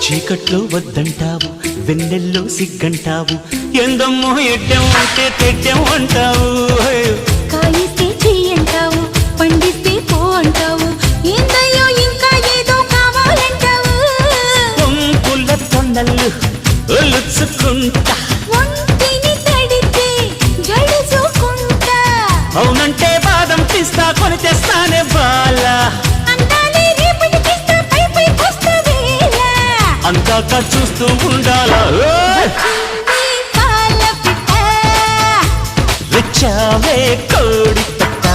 చీకట్లో వద్దంటావు, వెన్నెల్లో సిగ్గంటావు, ఎందమ్మో ఎడ్డెం అంటే తెడ్డెం అంటావు. కాయిస్తే చెయ్యంటావు, పండిస్తే పో అంటావు, ఏందయ్యో ఇంకా ఏదో కావాలంటావు. పొంపుల తొండలు ఒలుచుకుంటా, ఒంటిని తడితే జడుచుకుంటా, అవునంటే బాదం పిస్తా కొని తెస్తానే బాలా, అందాలే రేపటికిస్తా పై పైకొస్తా వేళ. అందాక చూస్తూ ఉండాలా. వచ్చింది పాల పిట్ట, వచ్చావే కోడి పెట్ట.